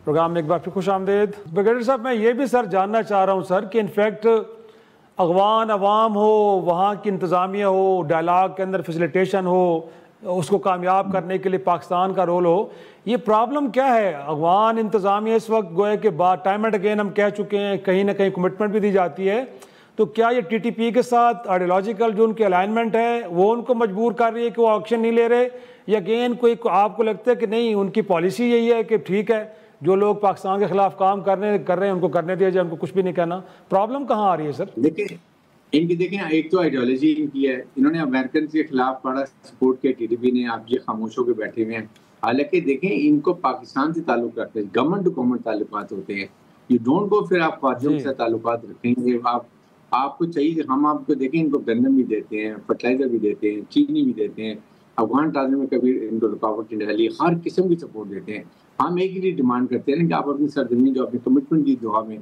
Programme میں ایک بار پھر خوش آمدید. بریگیڈیئر صاحب میں یہ بھی سر جاننا چاہ رہا ہوں سر کہ انفیکٹ افغان عوام ہو, وہاں کی انتظامیہ ہو, ڈائلاگ کے اندر فیسیلیٹیشن ہو, اس کو کامیاب کرنے کے لیے پاکستان کا رول ہو, یہ پرابلم کیا ہے؟ افغان انتظامیہ اس وقت گویا کہ ٹائم اینڈ اگین ہم کہہ چکے ہیں, کہیں نہ کہیں کمٹمنٹ بھی دی جاتی ہے, تو کیا یہ ٹی ٹی پی کے ساتھ آئیڈیالوجیکل جو ان کی الائنمنٹ ہے وہ ان کو مجبور کر رہی ہے کہ وہ ایکشن نہیں لے رہے, یا اگین کوئی آپ کو لگتا ہے کہ نہیں ان کی پالیسی یہی ہے کہ ٹھیک ہے جو لوگ پاکستان کے خلاف کام کر رہے ہیں ان کو کرنے دیا جائے, ان کو کچھ بھی نہیں کہنا؟ پرابلم کہاں آ رہی ہے سر؟ دیکھیں ایک تو آئیڈیالوجی ان کی ہے, انہوں نے امریکن کے خلاف بڑا سپورٹ کیا ٹی ٹی پی نے, آپ یہ خاموش ہو کے بیٹھے ہوئے ہیں. حالانکہ دیکھیں ان کو پاکستان سے تعلق رکھتے ہیں, گورنمنٹ ٹو گورنمنٹ تعلقات ہوتے ہیں. یو ڈونٹ گو پھر آپ فوجیوں سے تعلقات رکھیں گے, آپ کو چاہیے ہم آپ کو دیکھیں ان کو گندم بھی دیتے ہیں, فرٹیلائزر بھی دیتے ہیں, چینی بھی دیتے ہیں, افغان ٹرانزٹ میں کبھی ان کو رکاوٹ نہیں ڈالی, ہر قسم کی سپورٹ دیتے ہیں. ہم ایک ہی ڈیمانڈ کرتے ہیں کہ آپ اپنی سرزمین جو اپنی کمٹمنٹ کی دعا میں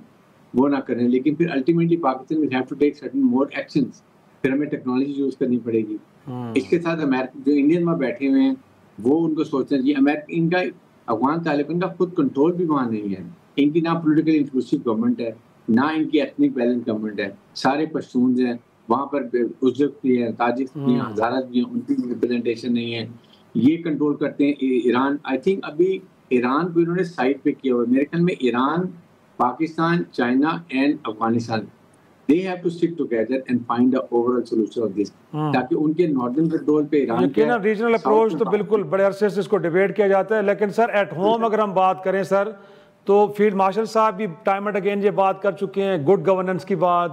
وہ نہ کریں, لیکن پھر ultimately Pakistan will have to take certain more actions. پھر ہمیں ٹیکنالوجی یوز کرنی پڑے گی. اس کے ساتھ جو انڈین وہاں بیٹھے ہوئے ہیں وہ ان کو سوچنا چاہیے, ان کا افغان طالبان کا خود کنٹرول بھی وہاں نہیں ہے, ان کی نہ پولیٹیکل انکلوسیو گورنمنٹ ہے, نہ ان کی ایتھنک بیلنس گورنمنٹ ہے, سارے پشتونز ہیں وہاں پر, ازبک بھی ہیں, تاجک بھی ہیں, ہزارہ بھی ہیں, ان کی ریپرزنٹیشن نہیں ہے. یہ کنٹرول کرتے ہیں ایران. آئی تھنک ابھی ایران کو انہوں نے سائڈ پہ کیا ہوا ہے. میرے خیال میں Iran, Pakistan, China and Afghanistan they have to sit together and find the overall solution of this, تاکہ ان کے ناردرن کنٹرول پہ ایران یقینا ریجنل اپروچ تو بالکل بڑے عرصے سے اس کو ڈیبیٹ کیا جاتا ہے, لیکن سر ایٹ ہوم اگر ہم بات کریں سر تو فیلڈ مارشل صاحب بھی ٹائم اینڈ اگین یہ بات کر چکے ہیں, گڈ گورننس کی بات.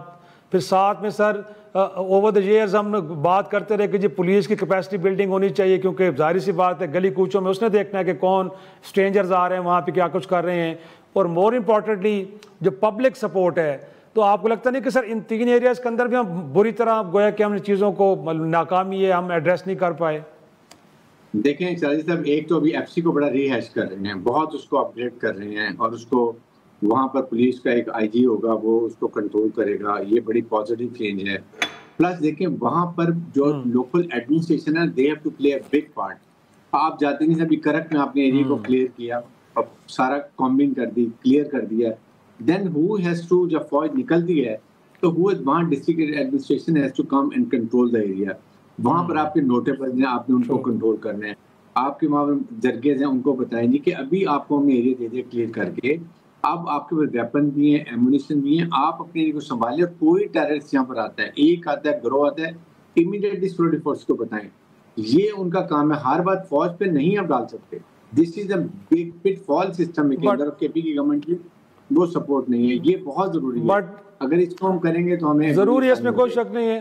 پھر ساتھ میں سر اوور دا ایئرز ہم بات کرتے رہے کہ جی پولیس کی کیپیسٹی بلڈنگ ہونی چاہیے, کیونکہ ظاہر سی بات ہے گلی کوچوں میں اس نے دیکھنا ہے کہ کون اسٹرینجرز آ رہے ہیں وہاں پہ کیا کچھ کر رہے ہیں, اور مور امپورٹنٹلی جو پبلک سپورٹ ہے. تو آپ کو لگتا نہیں کہ سر ان تین ایریاز کے اندر بھی ہم بری طرح گویا کہ ہم نے چیزوں کو ناکامی ہے ہم ایڈریس نہیں کر پائے؟ دیکھیں شاہد صاحب, ایک تو ابھی ایف سی کو بڑا ری ہیش کر رہے ہیں, بہت اس کو اپڈیٹ کر رہے ہیں, اور اس کو وہاں پر پولیس کا ایک آئی جی ہوگا وہ اس کو کنٹرول کرے گا, یہ بڑی پازیٹیو چینج ہے. پلس دیکھیں وہاں پر جو لوکل ایڈمنسٹریشن ہے they have to play a big part. آپ جاتے نہیں ابھی کرک میں آپ نے ایریا کو کلیئر کیا, اور سارا کامبنگ کر دی, کلیئر کر دیا, دین ہو ہیز ٹو, جب فوج نکلتی ہے تو وہاں district administration has to come and control the area. وہاں پر آپ کے نوٹے پر ہیں, آپ نے ان کو کنٹرول کرنا ہے. آپ کے وہاں جرگیز ہیں ان کو بتائیں گے کہ ابھی آپ کو ہم نے ایریا دے دیا کلیئر کر کے, اب آپ کے پاس ویپن بھی ہیں, ایمونیشن بھی ہیں, آپ اپنے ایریا کو سنبھالیں. اور کوئی ٹیررسٹ یہاں پر آتا ہے, ایک آتا ہے, گروہ آتا ہے, امیڈیٹلی سیکورٹی فورس کو بتائیں. یہ ان کا کام ہے. ہر بات فوج پہ نہیں آپ ڈال سکتے. دس از a big put fall system کے اندر. کے پی کی گورنمنٹ کی وہ سپورٹ نہیں ہے, یہ بہت ضروری ہے. اگر اس کو ہم کریں گے تو ہمیں ضروری ہے, اس میں کوئی شک نہیں ہے.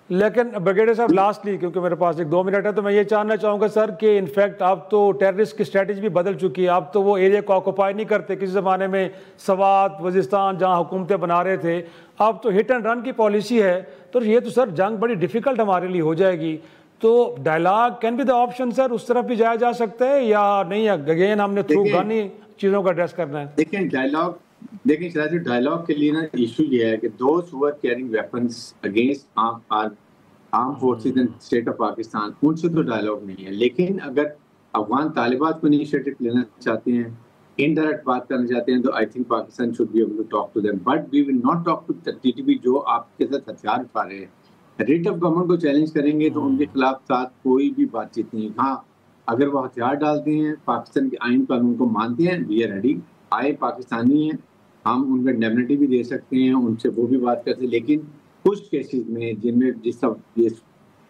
لیکن بریگیڈیئر صاحب لاسٹلی, کیونکہ میرے پاس ایک 2 منٹ ہے, تو میں یہ جاننا چاہوں گا سر کہ انفیکٹ اب تو ٹیررسٹ کی اسٹریٹجی بھی بدل چکی ہے. اب تو وہ ایریا کو آکوپائی نہیں کرتے. کسی زمانے میں سوات, وزیرستان جہاں حکومتیں بنا رہے تھے, اب تو ہٹ اینڈ رن کی پالیسی ہے. تو یہ تو سر جنگ بڑی ڈیفیکلٹ ہمارے لیے ہو جائے گی. تو dialogue can be the option sir, اس طرف بھی جایا جا سکتا ہے یا نہیں؟ اگین ہم نے تھرو گن ہی چیزوں کو ایڈریس کرنا ہے. دیکھیں شاید ڈائلاگ کے لیے نا ایشو یہ ہے کہ those who are carrying weapons against armed forces and state of Pakistan, ان سے تو ڈائلاگ نہیں ہے. لیکن اگر افغان طالبات کو انیشیٹو لینا چاہتے ہیں, انڈائریکٹ بات کرنا چاہتے ہیں, تو I think Pakistan should be able to talk to them, but we will not talk to T T P جو آپ کے ساتھ ہتھیار اٹھا رہے ہیں. ریٹ آف گورنمنٹ کو چیلنج کریں گے تو ان کے خلاف ساتھ کوئی بھی بات چیت نہیں. ہاں اگر وہ ہتھیار ڈالتے ہیں, پاکستان کے آئین قانون کو مانتے ہیں, وی آر ریڈی. آئے پاکستانی ہیں, ہم ان کو انڈیمنٹی بھی دے سکتے ہیں, ان سے وہ بھی بات کرتے ہیں. لیکن کچھ کیسز میں جن میں جس طرح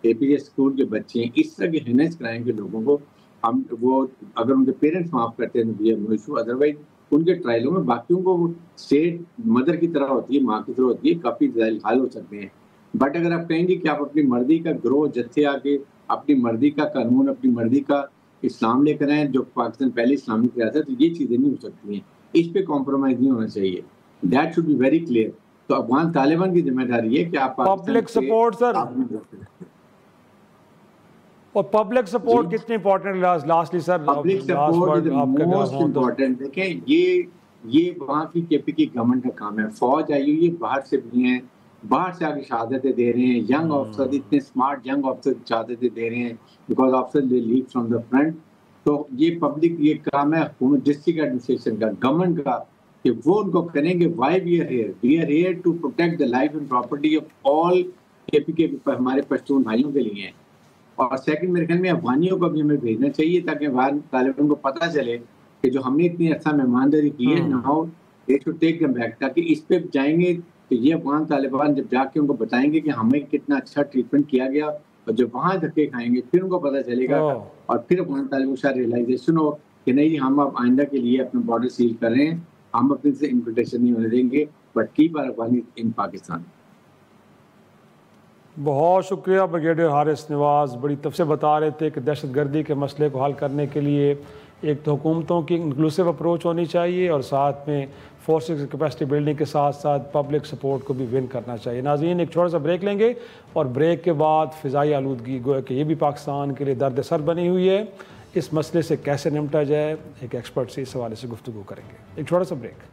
اے پی جے اسکول کے بچے ہیں, اس طرح کے ہینس کرائم کے لوگوں کو ہم وہ اگر ان کے پیرنٹس معاف کرتے ہیں تو we have no issue. Otherwise ان کے ٹرائلوں میں باقیوں کو اسٹیٹ مدر کی طرح ہوتی ہے, ماں کی طرح ہوتی ہے, کافی ذیل حال ہو سکتے ہیں. بٹ اگر آپ کہیں گے کہ آپ اپنی مرضی کا گروہ جتھے آ کے اپنی مرضی کا قانون, اپنی مرضی کا اسلام لے کر آئیں جو پاکستان پہلے اسلامک ریاست ہے, تو یہ چیزیں نہیں ہو سکتی ہیں. اس پہ کمپرومائز نہیں ہونا چاہیے. That should be very clear. تو افغان طالبان کی ذمہ داری ہے کہ آپ پبلک سپورٹ سر, اور پبلک سپورٹ کتنی امپورٹنٹ ہے lastly sir? Public support is most important. دیکھیں یہ وہاں کی کے پی کی گورنمنٹ کا کام ہے. فوج آئی ہوئی ہے, باہر سے بھی ہیں, باہر سے آ کے شہادتیں دے رہے ہیں. ینگ آفسر, اتنے اسمارٹ ینگ آفسر شہادتیں دے رہے ہیں, because officer they lead from the front. تو یہ پبلک یہ کام ہے حکومت ڈسٹرکٹ ایڈمنسٹریشن کا, گورنمنٹ کا, کہ وہ ان کو کریں گے why we are here to protect the life and property of all K P کے ہمارے پشتون بھائیوں کے لیے ہیں. اور سیکنڈ میرے خیال میں افغانیوں کو بھی ہمیں بھیجنا چاہیے تاکہ افغان طالبان کو پتہ چلے کہ جو ہم نے اتنی عرصہ مہمانداری کی ہے now they should take them back, تاکہ اس پہ جائیں گے تو یہ افغان طالبان جب جا کے ان کو بتائیں گے کہ ہمیں کتنا اچھا ٹریٹمنٹ کیا گیا, اور جب وہاں دھکے کھائیں گے پھر ان کو پتہ چلے گا, اور پھر افغان طالبان کو شاید ریئلائزیشن ہو کہ نہیں ہم اب آئندہ کے لیے اپنے بارڈر سیل کر رہے ہیں, ہم اپنے سے انفلٹریشن نہیں ہونے دیں گے, بٹ کیپ آور افغانی ان پاکستان. بہت شکریہ بریگیڈیئر حارث نواز, بڑی تفصیل بتا رہے تھے کہ دہشت گردی کے مسئلے کو حل کرنے کے لیے ایک تو حکومتوں کی انکلوسیو اپروچ ہونی چاہیے, اور ساتھ میں فورسز کیپیسٹی بلڈنگ کے ساتھ ساتھ پبلک سپورٹ کو بھی ون کرنا چاہیے. ناظرین ایک چھوٹا سا بریک لیں گے, اور بریک کے بعد فضائی آلودگی گویا کہ یہ بھی پاکستان کے لیے درد سر بنی ہوئی ہے, اس مسئلے سے کیسے نمٹا جائے ایک ایکسپرٹ سے اس حوالے سے گفتگو کریں گے. ایک چھوٹا سا بریک.